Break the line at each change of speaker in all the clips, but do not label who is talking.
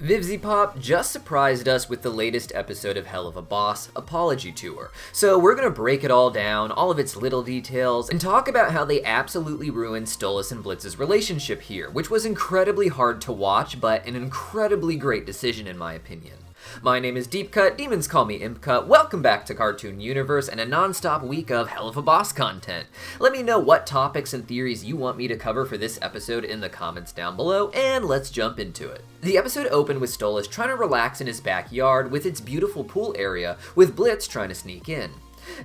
VivziePop just surprised us with the latest episode of Helluva Boss, Apology Tour. So we're gonna break it all down, all of its little details, and talk about how they absolutely ruined Stolas and Blitz's relationship here, which was incredibly hard to watch, but an incredibly great decision in my opinion. My name is Deepcut, demons call me ImpCut. Welcome back to Cartoon Universe and a non-stop week of Helluva Boss content. Let me know what topics and theories you want me to cover for this episode in the comments down below, and let's jump into it. The episode opened with Stolas trying to relax in his backyard with its beautiful pool area, with Blitz trying to sneak in.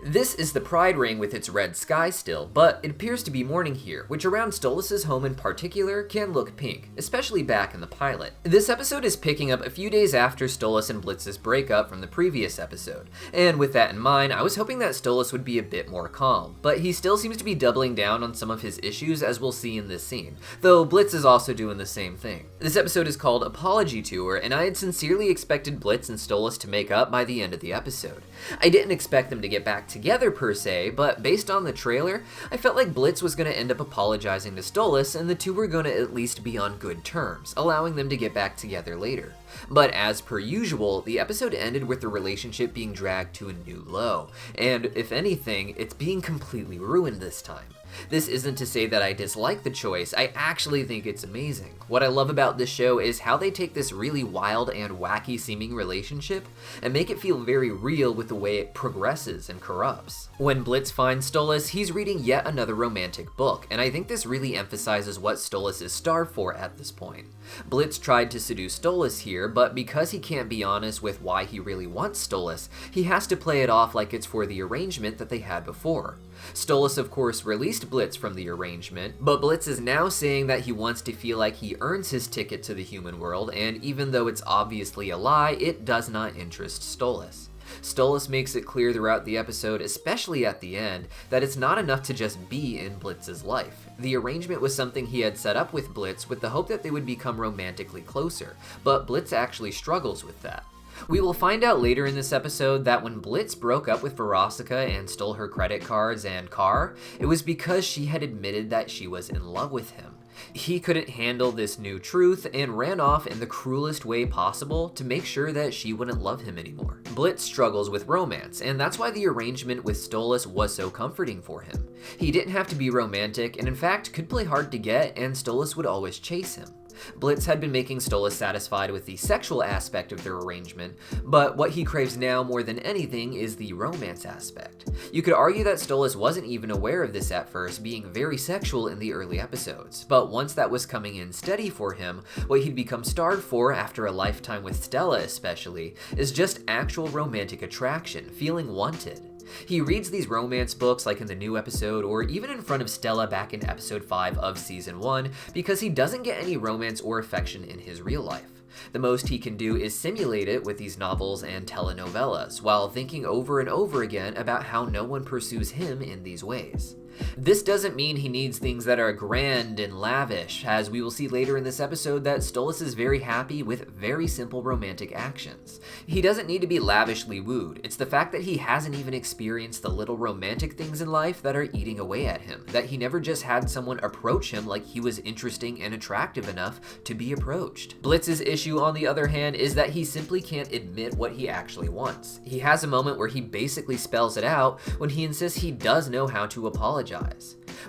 This is the Pride Ring with its red sky still, but it appears to be morning here, which around Stolas' home in particular can look pink, especially back in the pilot. This episode is picking up a few days after Stolas and Blitz's breakup from the previous episode, and with that in mind, I was hoping that Stolas would be a bit more calm, but he still seems to be doubling down on some of his issues as we'll see in this scene, though Blitz is also doing the same thing. This episode is called Apology Tour, and I had sincerely expected Blitz and Stolas to make up by the end of the episode. I didn't expect them to get back together per se, but based on the trailer, I felt like Blitz was going to end up apologizing to Stolas and the two were going to at least be on good terms, allowing them to get back together later. But as per usual, the episode ended with the relationship being dragged to a new low, and if anything, it's being completely ruined this time. This isn't to say that I dislike the choice, I actually think it's amazing. What I love about this show is how they take this really wild and wacky seeming relationship and make it feel very real with the way it progresses and corrupts. When Blitz finds Stolas, he's reading yet another romantic book, and I think this really emphasizes what Stolas is starved for at this point. Blitz tried to seduce Stolas here, but because he can't be honest with why he really wants Stolas, he has to play it off like it's for the arrangement that they had before. Stolas of course released Blitz from the arrangement, but Blitz is now saying that he wants to feel like he earns his ticket to the human world, and even though it's obviously a lie, it does not interest Stolas. Stolas makes it clear throughout the episode, especially at the end, that it's not enough to just be in Blitz's life. The arrangement was something he had set up with Blitz with the hope that they would become romantically closer, but Blitz actually struggles with that. We will find out later in this episode that when Blitz broke up with Veronica and stole her credit cards and car, it was because she had admitted that she was in love with him. He couldn't handle this new truth and ran off in the cruelest way possible to make sure that she wouldn't love him anymore. Blitz struggles with romance, and that's why the arrangement with Stolas was so comforting for him. He didn't have to be romantic, and in fact could play hard to get, and Stolas would always chase him. Blitz had been making Stolas satisfied with the sexual aspect of their arrangement, but what he craves now more than anything is the romance aspect. You could argue that Stolas wasn't even aware of this at first, being very sexual in the early episodes, but once that was coming in steady for him, what he'd become starved for after a lifetime with Stella especially, is just actual romantic attraction, feeling wanted. He reads these romance books like in the new episode or even in front of Stella back in episode 5 of season 1 because he doesn't get any romance or affection in his real life. The most he can do is simulate it with these novels and telenovelas while thinking over and over again about how no one pursues him in these ways. This doesn't mean he needs things that are grand and lavish, as we will see later in this episode that Stolas is very happy with very simple romantic actions. He doesn't need to be lavishly wooed, it's the fact that he hasn't even experienced the little romantic things in life that are eating away at him, that he never just had someone approach him like he was interesting and attractive enough to be approached. Blitz's issue, on the other hand, is that he simply can't admit what he actually wants. He has a moment where he basically spells it out when he insists he does know how to apologize.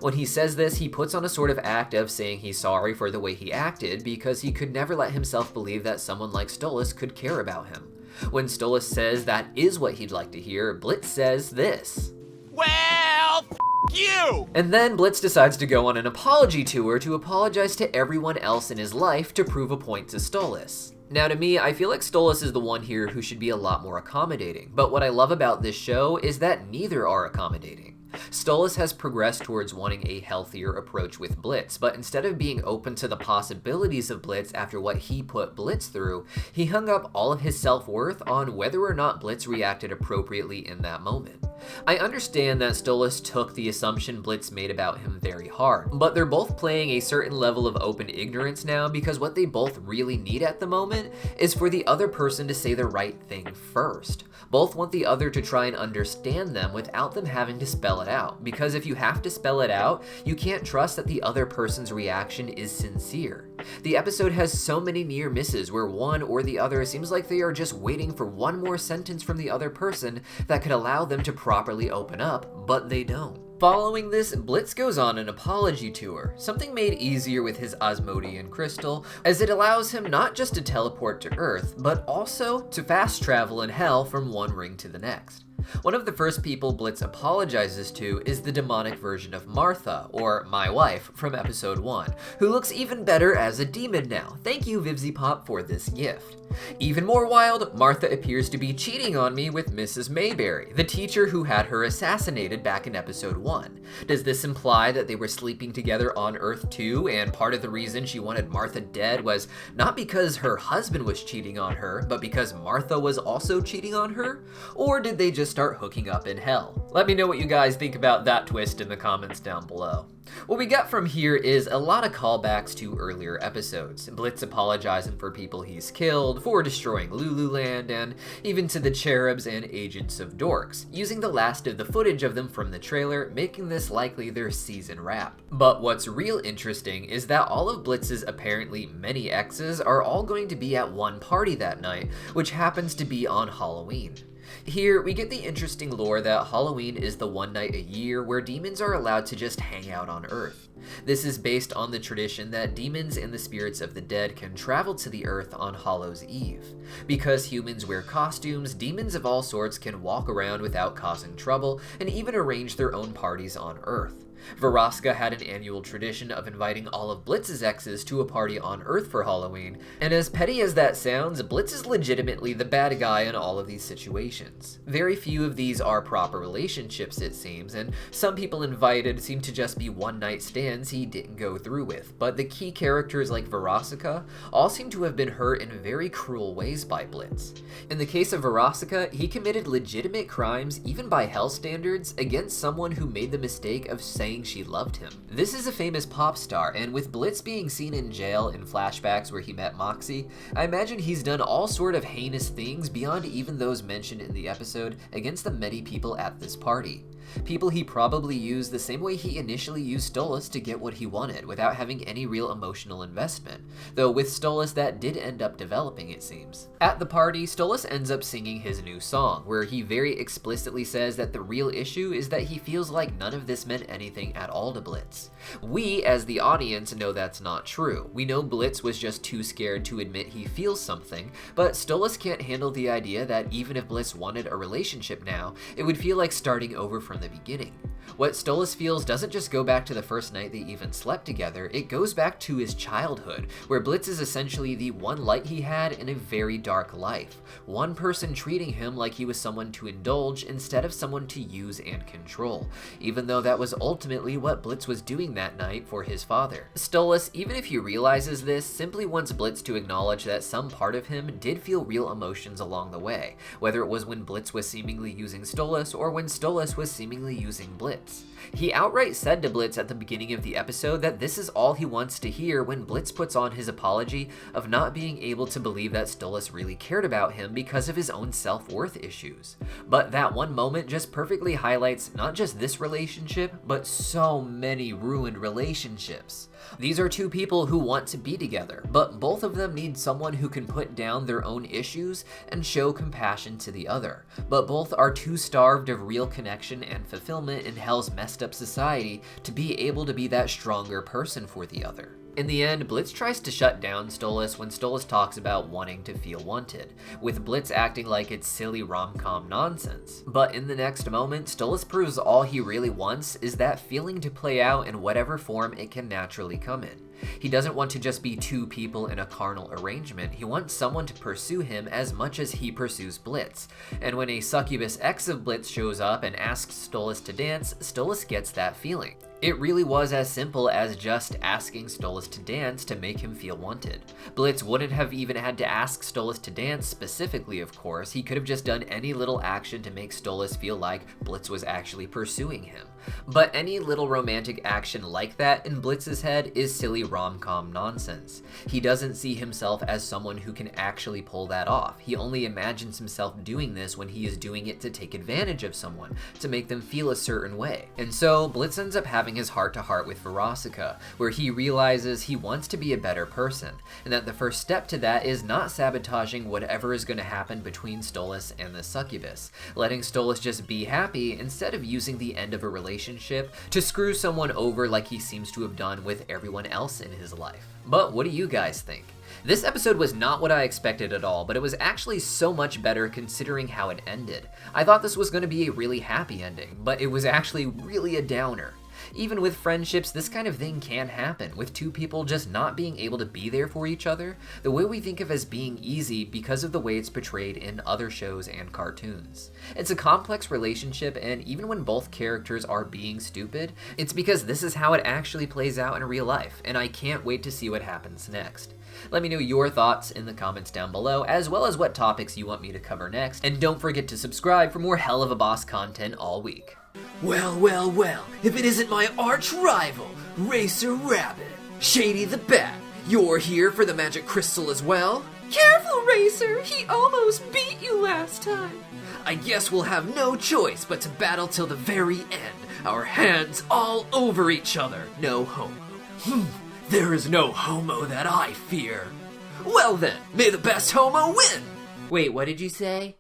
When he says this, he puts on a sort of act of saying he's sorry for the way he acted because he could never let himself believe that someone like Stolas could care about him. When Stolas says that is what he'd like to hear, Blitz says this:
"Well, you!"
And then Blitz decides to go on an apology tour to apologize to everyone else in his life to prove a point to Stolas. Now to me, I feel like Stolas is the one here who should be a lot more accommodating, but what I love about this show is that neither are accommodating. Stolas has progressed towards wanting a healthier approach with Blitz, but instead of being open to the possibilities of Blitz after what he put Blitz through, he hung up all of his self-worth on whether or not Blitz reacted appropriately in that moment. I understand that Stolas took the assumption Blitz made about him very hard, but they're both playing a certain level of open ignorance now because what they both really need at the moment is for the other person to say the right thing first. Both want the other to try and understand them without them having to spell it out. out, because if you have to spell it out, you can't trust that the other person's reaction is sincere. The episode has so many near misses where one or the other seems like they are just waiting for one more sentence from the other person that could allow them to properly open up, but they don't. Following this, Blitz goes on an apology tour, something made easier with his Osmodian crystal, as it allows him not just to teleport to Earth, but also to fast travel in Hell from one ring to the next. One of the first people Blitz apologizes to is the demonic version of Martha, or my wife, from episode 1, who looks even better as a demon now. Thank you, VivziePop, for this gift. Even more wild, Martha appears to be cheating on me with Mrs. Mayberry, the teacher who had her assassinated back in episode 1. Does this imply that they were sleeping together on Earth too, and part of the reason she wanted Martha dead was not because her husband was cheating on her, but because Martha was also cheating on her? Or did they just start hooking up in Hell? Let me know what you guys think about that twist in the comments down below. What we got from here is a lot of callbacks to earlier episodes. Blitz apologizing for people he's killed, for destroying Lululand, and even to the Cherubs and Agents of Dorks, using the last of the footage of them from the trailer, making this likely their season wrap. But what's real interesting is that all of Blitz's apparently many exes are all going to be at one party that night, which happens to be on Halloween. Here, we get the interesting lore that Halloween is the one night a year where demons are allowed to just hang out on Earth. This is based on the tradition that demons and the spirits of the dead can travel to the Earth on Hallows' Eve. Because humans wear costumes, demons of all sorts can walk around without causing trouble and even arrange their own parties on Earth. Vraska had an annual tradition of inviting all of Blitz's exes to a party on Earth for Halloween, and as petty as that sounds, Blitz is legitimately the bad guy in all of these situations. Very few of these are proper relationships, it seems, and some people invited seem to just be one-night stands he didn't go through with, but the key characters like Vraska all seem to have been hurt in very cruel ways by Blitz. In the case of Vraska, he committed legitimate crimes, even by Hell standards, against someone who made the mistake of saying she loved him. This is a famous pop star, and with Blitz being seen in jail in flashbacks where he met Moxie, I imagine he's done all sort of heinous things beyond even those mentioned in the episode against the many people at this party. People he probably used the same way he initially used Stolas to get what he wanted, without having any real emotional investment, though with Stolas that did end up developing, it seems. At the party, Stolas ends up singing his new song, where he very explicitly says that the real issue is that he feels like none of this meant anything at all to Blitz. We, as the audience, know that's not true. We know Blitz was just too scared to admit he feels something, but Stolas can't handle the idea that even if Blitz wanted a relationship now, it would feel like starting over from the beginning. What Stolas feels doesn't just go back to the first night they even slept together, it goes back to his childhood, where Blitz is essentially the one light he had in a very dark life. One person treating him like he was someone to indulge instead of someone to use and control, even though that was ultimately what Blitz was doing that night for his father. Stolas, even if he realizes this, simply wants Blitz to acknowledge that some part of him did feel real emotions along the way, whether it was when Blitz was seemingly using Stolas or when Stolas was seemingly using Blitz. He outright said to Blitz at the beginning of the episode that this is all he wants to hear when Blitz puts on his apology of not being able to believe that Stolas really cared about him because of his own self-worth issues. But that one moment just perfectly highlights not just this relationship, but so many ruined relationships. These are two people who want to be together, but both of them need someone who can put down their own issues and show compassion to the other. But both are too starved of real connection and fulfillment in Hell's messed up society to be able to be that stronger person for the other. In the end, Blitz tries to shut down Stolas when Stolas talks about wanting to feel wanted, with Blitz acting like it's silly rom-com nonsense. But in the next moment, Stolas proves all he really wants is that feeling to play out in whatever form it can naturally come in. He doesn't want to just be two people in a carnal arrangement, he wants someone to pursue him as much as he pursues Blitz. And when a succubus ex of Blitz shows up and asks Stolas to dance, Stolas gets that feeling. It really was as simple as just asking Stolas to dance to make him feel wanted. Blitz wouldn't have even had to ask Stolas to dance specifically, of course. He could have just done any little action to make Stolas feel like Blitz was actually pursuing him. But any little romantic action like that in Blitz's head is silly rom-com nonsense. He doesn't see himself as someone who can actually pull that off. He only imagines himself doing this when he is doing it to take advantage of someone, to make them feel a certain way. And so, Blitz ends up having his heart-to-heart with Verosika, where he realizes he wants to be a better person, and that the first step to that is not sabotaging whatever is going to happen between Stolas and the succubus, letting Stolas just be happy instead of using the end of a relationship to screw someone over like he seems to have done with everyone else in his life. But what do you guys think? This episode was not what I expected at all, but it was actually so much better considering how it ended. I thought this was going to be a really happy ending, but it was actually really a downer. Even with friendships, this kind of thing can happen, with two people just not being able to be there for each other, the way we think of as being easy because of the way it's portrayed in other shows and cartoons. It's a complex relationship, and even when both characters are being stupid, it's because this is how it actually plays out in real life, and I can't wait to see what happens next. Let me know your thoughts in the comments down below, as well as what topics you want me to cover next, and don't forget to subscribe for more Helluva Boss content all week.
Well, well, well, if it isn't my arch rival, Racer Rabbit. Shady the Bat, you're here for the magic crystal as well?
Careful, Racer! He almost beat you last time.
I guess we'll have no choice but to battle till the very end, our hands all over each other. No homo. There is no homo that I fear. Well then, may the best homo win!
Wait, what did you say?